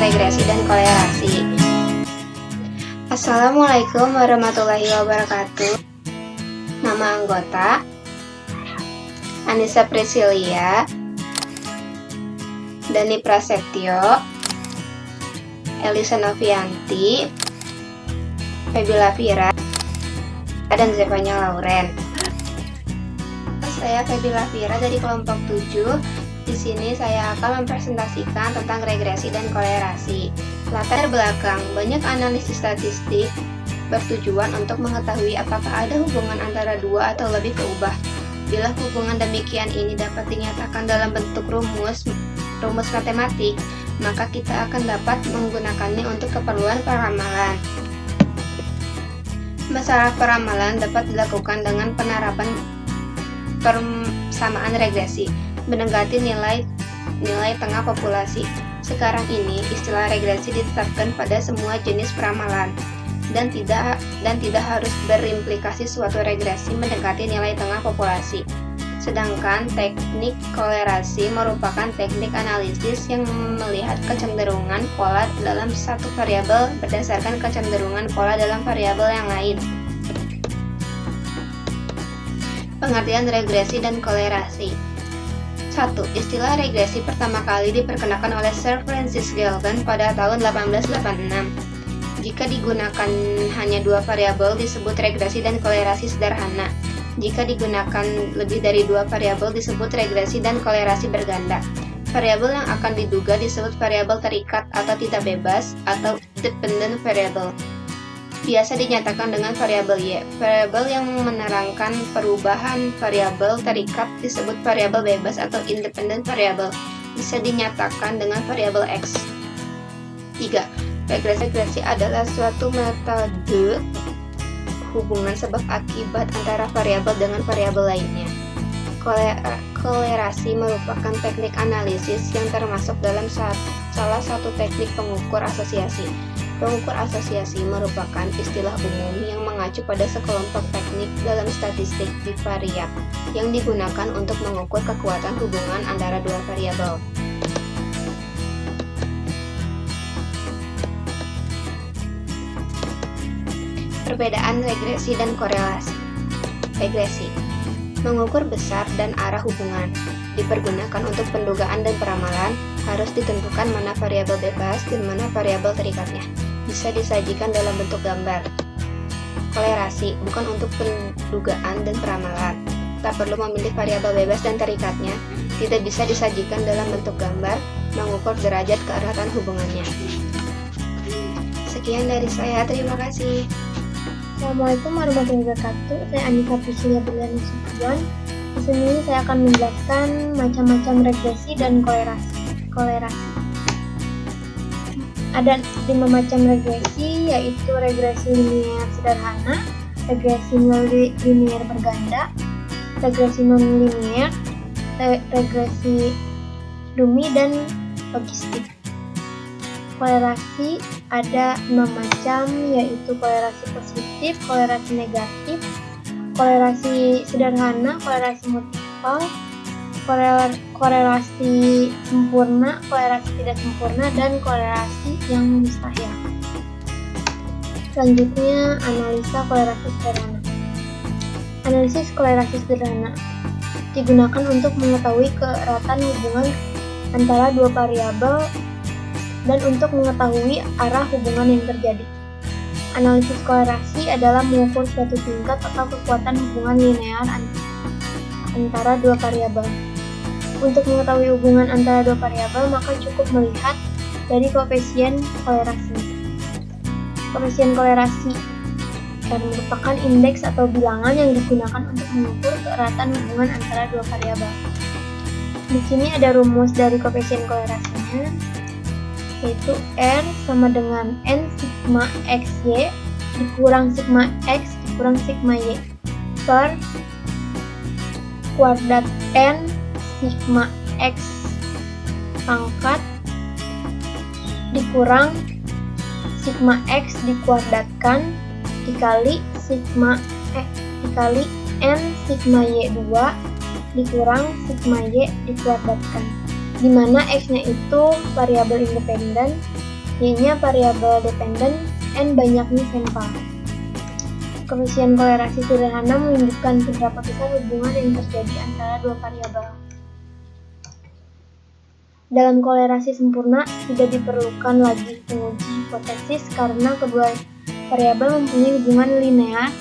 regresi dan kolerasi. Assalamualaikum warahmatullahi wabarakatuh. Nama anggota Anissa Priscilia, Dani Prasetyo, Elisa Novianti, Febila Fira, dan Zevanya Lauren. Saya Febila Fira dari kelompok 7. Di sini saya akan mempresentasikan tentang regresi dan kolerasi. Latar belakang, banyak analisis statistik bertujuan untuk mengetahui apakah ada hubungan antara dua atau lebih keubah. Bila hubungan demikian ini dapat dinyatakan dalam bentuk rumus matematik, maka kita akan dapat menggunakannya untuk keperluan peramalan. Masalah peramalan dapat dilakukan dengan penerapan persamaan regresi mendekati nilai tengah populasi. Sekarang ini istilah regresi ditetapkan pada semua jenis peramalan dan tidak harus berimplikasi suatu regresi mendekati nilai tengah populasi. Sedangkan teknik kolerasi merupakan teknik analisis yang melihat kecenderungan pola dalam satu variabel berdasarkan kecenderungan pola dalam variabel yang lain. Pengertian regresi dan kolerasi. 1. Istilah regresi pertama kali diperkenalkan oleh Sir Francis Galton pada tahun 1886. Jika digunakan hanya dua variabel disebut regresi dan kolerasi sederhana. Jika digunakan lebih dari dua variabel disebut regresi dan kolerasi berganda. Variabel yang akan diduga disebut variabel terikat atau tidak bebas atau dependent variable. Biasa dinyatakan dengan variabel Y. Variabel yang menerangkan perubahan variabel terikat disebut variabel bebas atau independent variable. Bisa dinyatakan dengan variabel X. 3. Regresi adalah suatu metode hubungan sebab akibat antara variabel dengan variabel lainnya. Kolerasi merupakan teknik analisis yang termasuk dalam salah satu teknik pengukur asosiasi. Pengukur asosiasi merupakan istilah umum yang mengacu pada sekelompok teknik dalam statistik bivariat yang digunakan untuk mengukur kekuatan hubungan antara dua variabel. Perbedaan regresi dan korelasi. Regresi mengukur besar dan arah hubungan. Dipergunakan untuk pendugaan dan peramalan, harus ditentukan mana variabel bebas dan mana variabel terikatnya. Bisa disajikan dalam bentuk gambar. Kolerasi bukan untuk pendugaan dan peramalan. Tak perlu memilih variabel bebas dan terikatnya. Tidak bisa disajikan dalam bentuk gambar, mengukur derajat keeratan hubungannya. Sekian dari saya, terima kasih. Assalamualaikum warahmatullahi wabarakatuh. Saya Anissa Priscilia Nasution. Di sini saya akan menjelaskan macam-macam regresi dan kolerasi. Ada 5 macam regresi, yaitu regresi linier sederhana, regresi linier berganda, regresi non-linier, regresi dummy, dan logistik. Kolerasi ada 6 macam, yaitu kolerasi positif, kolerasi negatif, kolerasi sederhana, kolerasi multipel, korelasi sempurna, kolerasi tidak sempurna, dan kolerasi yang mustahil. Selanjutnya, analisa kolerasi sederhana. Analisis kolerasi sederhana digunakan untuk mengetahui keeratan hubungan antara dua variabel dan untuk mengetahui arah hubungan yang terjadi. Analisis kolerasi adalah mengukur suatu tingkat atau kekuatan hubungan linear antara dua variabel. Untuk mengetahui hubungan antara dua variabel, maka cukup melihat dari koefisien kolerasi. Koefisien kolerasi merupakan indeks atau bilangan yang digunakan untuk mengukur keeratan hubungan antara dua variabel. Di sini ada rumus dari koefisien kolerasinya, yaitu R sama dengan N sigma XY dikurang sigma X dikurang sigma Y per kuadrat N sigma X pangkat dikurang sigma X dikuadratkan dikali dikali N sigma Y2 dikurang sigma Y dikuadratkan, di mana X-nya itu variabel independen Y-nya variabel dependen, N banyaknya sampel. Koefisien kolerasi sederhana menunjukkan seberapa besar hubungan yang terjadi antara dua variabel. Dalam kolerasi sempurna, tidak diperlukan lagi penguji hipotesis karena kedua variabel mempunyai hubungan linear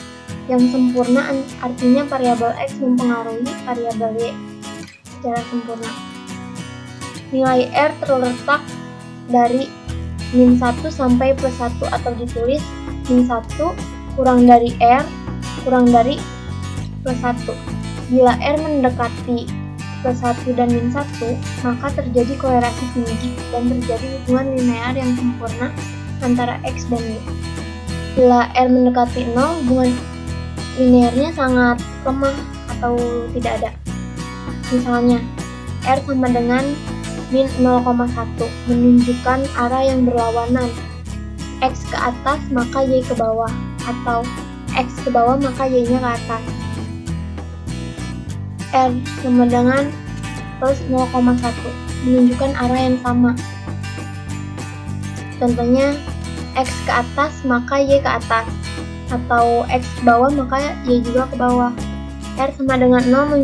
yang sempurna, artinya variabel X mempengaruhi variabel Y secara sempurna. Nilai R terletak dari min 1 sampai plus 1 atau ditulis min 1 kurang dari R kurang dari plus 1. Bila R mendekati plus 1 dan min 1, maka terjadi kolerasi tinggi dan terjadi hubungan linear yang sempurna antara X dan Y. Bila R mendekati 0, hubungan linearnya sangat lemah atau tidak ada. Misalnya, R sama dengan min 0,1 menunjukkan arah yang berlawanan. X ke atas maka Y ke bawah, atau X ke bawah maka Y-nya ke atas. R sama dengan plus 0,1 menunjukkan arah yang sama. Contohnya, X ke atas maka Y ke atas, atau X ke bawah maka Y juga ke bawah. R sama dengan 0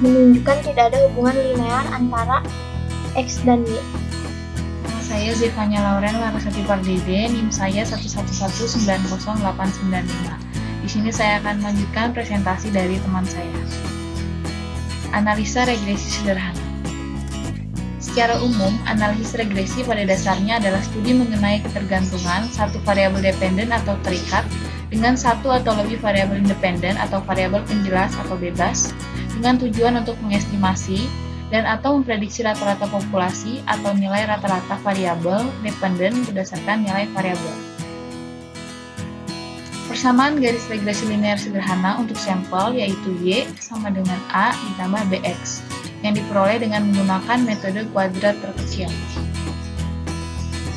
menunjukkan tidak ada hubungan linear antara X dan Y. Nama saya Zevanya Lauren Larasati Pardede, NIM saya 111908995. Di sini saya akan melanjutkan presentasi dari teman saya. Analisa regresi sederhana. Secara umum, analisis regresi pada dasarnya adalah studi mengenai ketergantungan satu variabel dependen atau terikat dengan satu atau lebih variabel independen atau variabel penjelas atau bebas dengan tujuan untuk mengestimasi dan atau memprediksi rata-rata populasi atau nilai rata-rata variabel dependen berdasarkan nilai variabel. Persamaan garis regresi linear sederhana untuk sampel yaitu Y sama dengan A ditambah BX yang diperoleh dengan menggunakan metode kuadrat terkecil.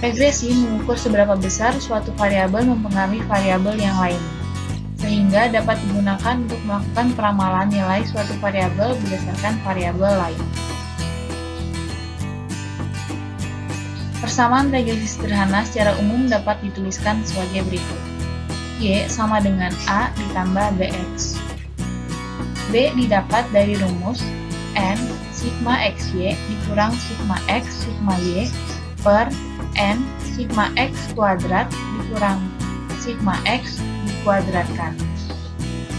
Regresi mengukur seberapa besar suatu variabel mempengaruhi variabel yang lain, sehingga dapat digunakan untuk melakukan peramalan nilai suatu variabel berdasarkan variabel lain. Persamaan regresi sederhana secara umum dapat dituliskan sebagai berikut. Y sama dengan A ditambah BX. B didapat dari rumus N sigma XY dikurang sigma X sigma Y per N sigma X kuadrat dikurang sigma X dikuadratkan.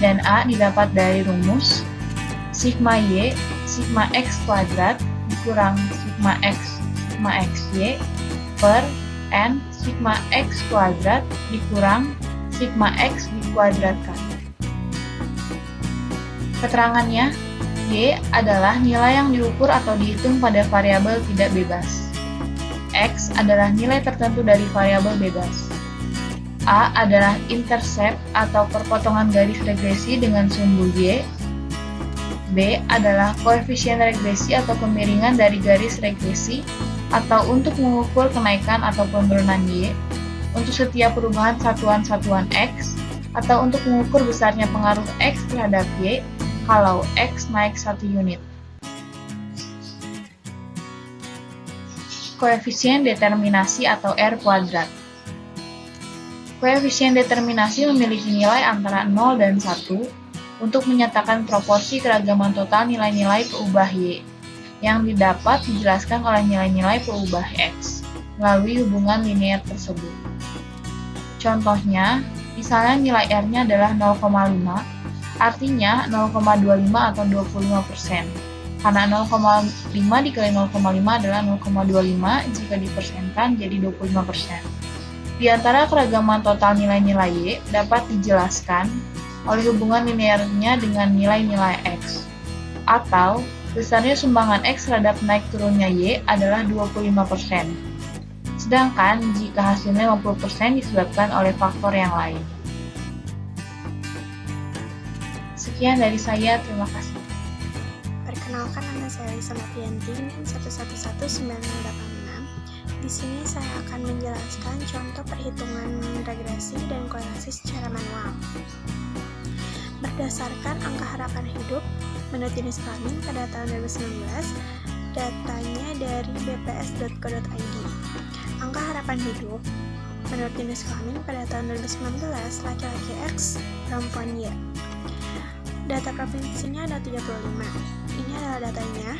Dan A didapat dari rumus sigma Y sigma X kuadrat dikurang sigma X sigma XY per N sigma X kuadrat dikurang sigma X dikuadratkan. Keterangannya, Y adalah nilai yang diukur atau dihitung pada variabel tidak bebas. X adalah nilai tertentu dari variabel bebas. A adalah intercept atau perpotongan garis regresi dengan sumbu Y. B adalah koefisien regresi atau kemiringan dari garis regresi atau untuk mengukur kenaikan atau penurunan Y untuk setiap perubahan satuan-satuan X atau untuk mengukur besarnya pengaruh X terhadap Y kalau X naik 1 unit. Koefisien determinasi atau R kuadrat. Koefisien determinasi memiliki nilai antara 0 dan 1 untuk menyatakan proporsi keragaman total nilai-nilai peubah Y yang didapat dijelaskan oleh nilai-nilai peubah X melalui hubungan linear tersebut. Contohnya, misalnya nilai R-nya adalah 0,5, artinya 0,25 atau 25%. Karena 0,5 dikali 0,5 adalah 0,25 jika dipersenkan jadi 25%. Di antara keragaman total nilai-nilai Y dapat dijelaskan oleh hubungan linearnya dengan nilai-nilai X. Atau, besarnya sumbangan X terhadap naik turunnya Y adalah 25%. Sedangkan jika hasilnya 50% disebabkan oleh faktor yang lain. Sekian dari saya, terima kasih. Perkenalkan, nama saya Lisa Mardianti, NIM 1119086. Di sini saya akan menjelaskan contoh perhitungan regresi dan kolerasi secara manual. Berdasarkan angka harapan hidup menurut jenis kelamin pada tahun 2019, datanya dari bps.co.id. Angka harapan hidup menurut jenis kelamin pada tahun 2019, laki-laki X, perempuan Y. Data provinsinya ada 35. Ini adalah datanya.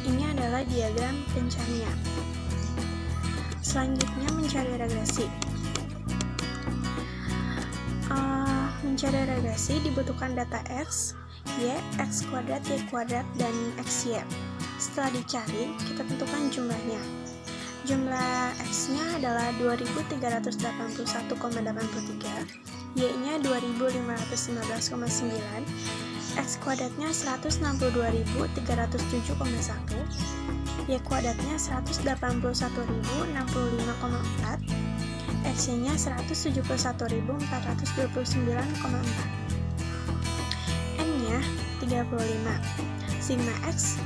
Ini adalah diagram pencarian. Selanjutnya mencari regresi. Mencari regresi dibutuhkan data X, Y, X kuadrat, Y kuadrat, dan XY. Setelah dicari, kita tentukan jumlahnya. Jumlah X-nya adalah 2381,83, Y-nya 2515,9, X kuadratnya 162.307,1, Y kuadratnya 181.065,4, X-nya 171.429,4. N-nya 35, sigma X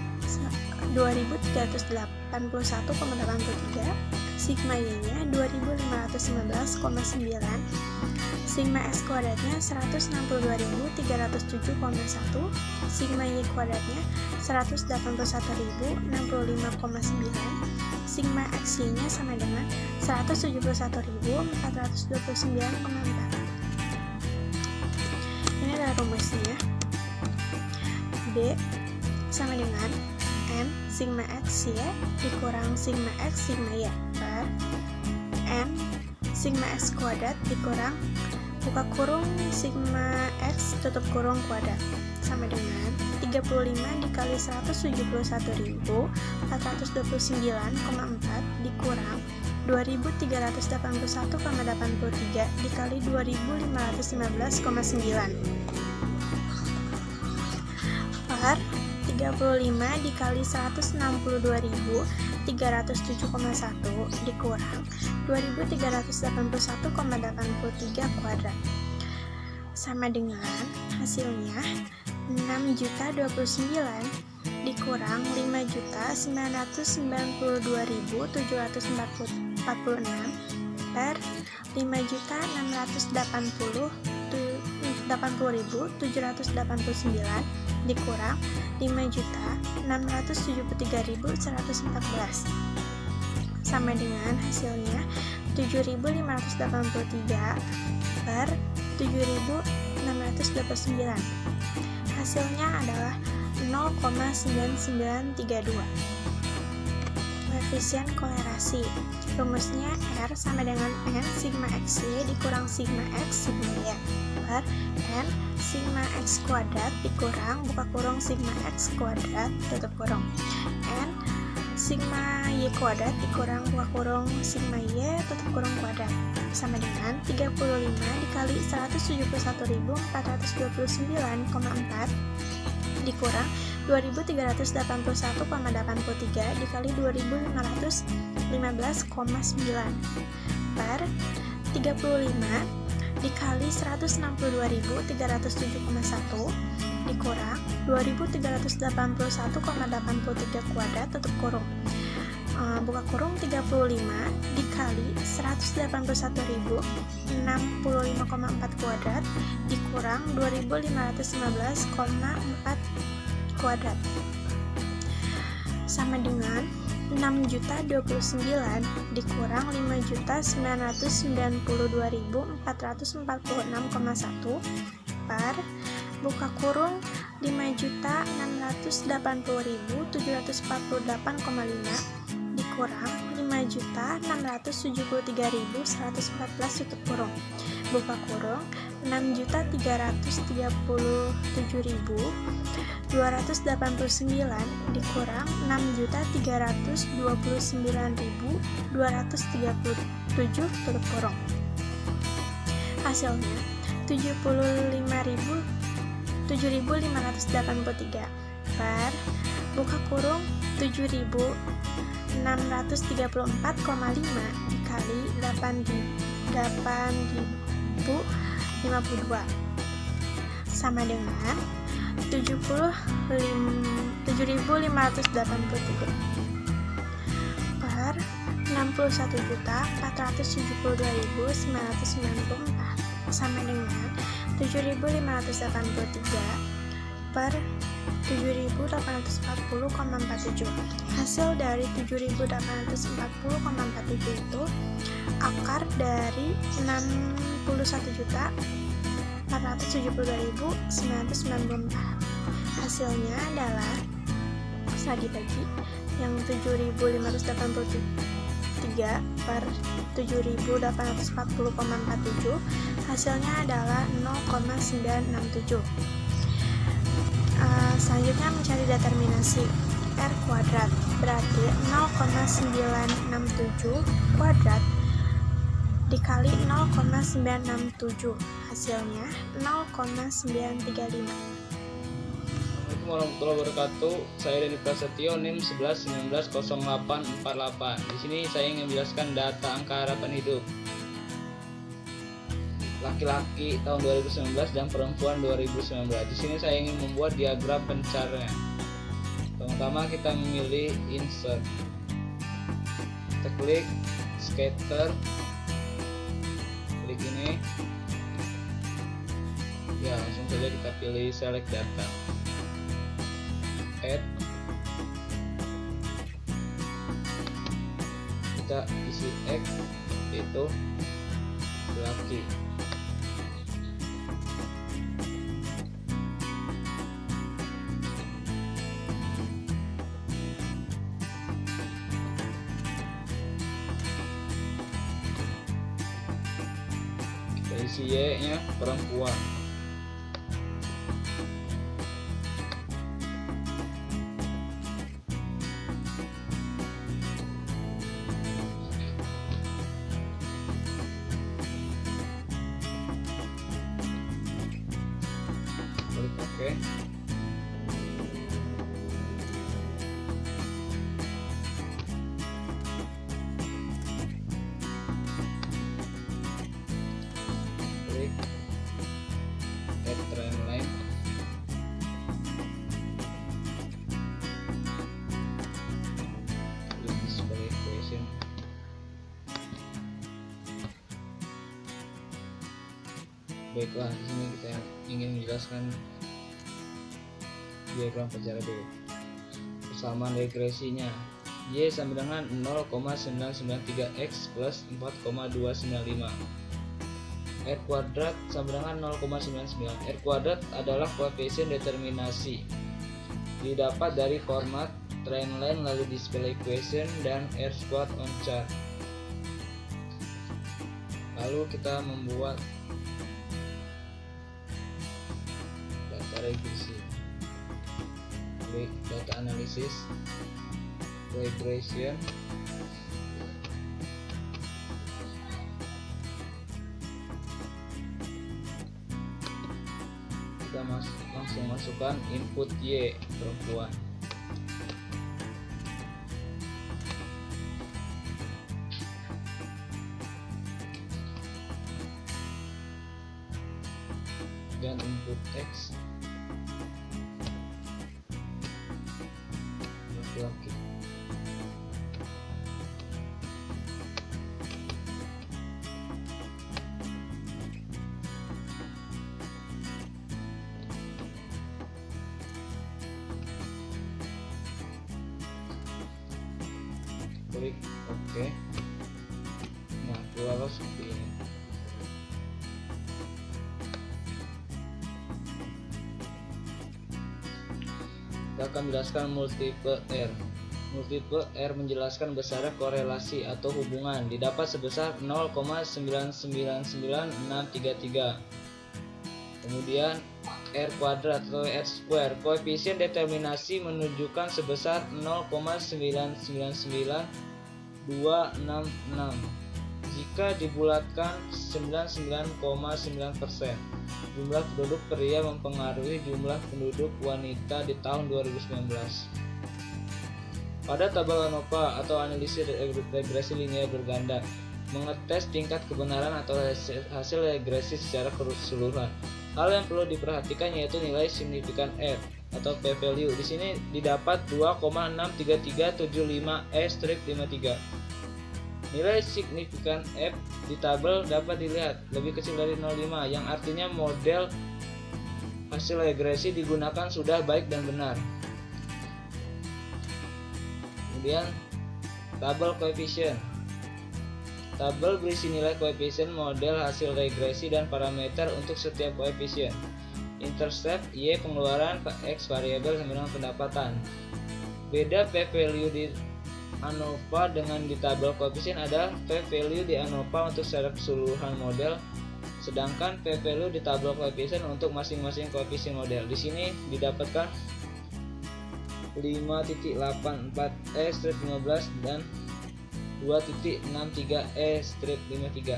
2381,83, sigma Y-nya 2515,9, sigma X kuadratnya 162.307,1, sigma Y kuadratnya 181.065,9, sigma XY-nya sama dengan 171.429,4. Ini adalah rumusnya. B sama dengan N sigma X Y dikurang sigma X sigma Y per N sigma X kuadrat dikurang buka kurung sigma X tutup kurung kuadrat sama dengan 35 dikali 171.429,4 dikurang 2.381,83 dikali 2.515,9 per 35 dikali 162.307,1 dikurang 2.381,83 kuadrat sama dengan hasilnya 6.029 dikurang 5.992.746 per 5.680.789 dikurang 5.673.114 sama dengan hasilnya 7.583 per 7.629. Hasilnya adalah 0,9932. Koefisien kolerasi. Rumusnya R sama dengan N sigma XY dikurang sigma X sigma Y per N sigma X kuadrat dikurang buka kurung sigma X kuadrat tutup kurung N sigma Y kuadrat dikurang buka kurung sigma Y tutup kurung kuadrat sama dengan 35 dikali 171.429,4 dikurang 2.381,83 dikali 2.515,9 per 35 dikali 162.307,1 dikurang 2.381,83 kuadrat tutup kurung buka kurung 35 dikali 181.065,4 kuadrat dikurang 2.515,4 kuadrat sama dengan 6.029 dikurang 5.992.446,1 per buka kurung 5.680.748,5 dikurang 5.673.114 tutup kurung buka kurung 6.337.289 dikurang 6.329.237 tutup kurung hasilnya 7.583 per buka kurung 7.634,5 dikali 8.052 sama dengan 7.583 per 61.472.994 sama dengan 7.583 per 7.840,47. Hasil dari 7.840,47 itu akar dari 61.472.994. Hasilnya adalah bagi yang 7.583 per 7.840,47, hasilnya adalah 0,967. Selanjutnya mencari determinasi R kuadrat, berarti 0,967 kuadrat dikali 0,967, hasilnya 0,935. Assalamualaikum warahmatullahi wabarakatuh. Saya Denny Prasetyo, NIM 11190848. Di sini saya ingin menjelaskan data angka harapan hidup laki-laki tahun 2019 dan perempuan 2019. Di sini saya ingin membuat diagram pencarian. Pertama kita memilih insert. Kita klik scatter. Klik ini. Ya, langsung saja kita pilih select data. Add, kita isi X itu laki. Kita isi Y nya perempuan. Oke. Klik add trend line. Klik display equation. Baiklah, di sini kita ingin menjelaskan diagram pencarian dulu. Persamaan regresinya, Y sama dengan 0,993x plus 4,295. R kuadrat sama dengan 0,99. R kuadrat adalah koefisien determinasi, didapat dari format trendline lalu display equation dan R squared on chart. Lalu kita membuat data regresi. Klik data analisis, regression, kita langsung masukkan input Y perempuan. Dan input X laki-laki. Klik OK. Nah, keluar seperti ini. Kita akan menjelaskan multiple R. Multiple R menjelaskan besarnya korelasi atau hubungan, didapat sebesar 0,99963. Kemudian R kuadrat atau R square, koefisien determinasi menunjukkan sebesar 0,999266. Jika dibulatkan 99,9%. Jumlah penduduk pria mempengaruhi jumlah penduduk wanita di tahun 2019. Pada tabel ANOVA atau analisis regresi linear berganda, mengetes tingkat kebenaran atau hasil regresi secara keseluruhan. Hal yang perlu diperhatikan yaitu nilai signifikan R atau p-value. Di sini didapat 2,63375E/53. Nilai signifikan F di tabel dapat dilihat lebih kecil dari 0,5, yang artinya model hasil regresi digunakan sudah baik dan benar. Kemudian tabel koefisien. Tabel berisi nilai koefisien model hasil regresi dan parameter untuk setiap koefisien. Intercept Y pengeluaran, X variabel sama dengan pendapatan. Beda p-value di ANOVA dengan di tabel koefisien adalah p-value di ANOVA untuk secara keseluruhan model, sedangkan p-value di tabel koefisien untuk masing-masing koefisien model. Di sini didapatkan 5.84E/15 dan 2.63E/53.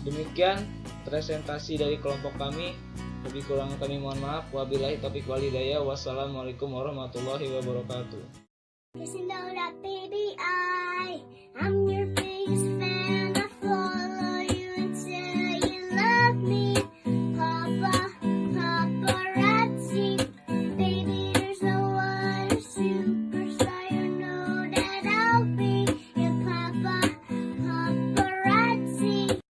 Demikian presentasi dari kelompok kami. Lebih kurang kami mohon maaf. Wabillahi taufiq wal hidayah. Wassalamualaikum warahmatullahi wabarakatuh. Just know that baby, I'm your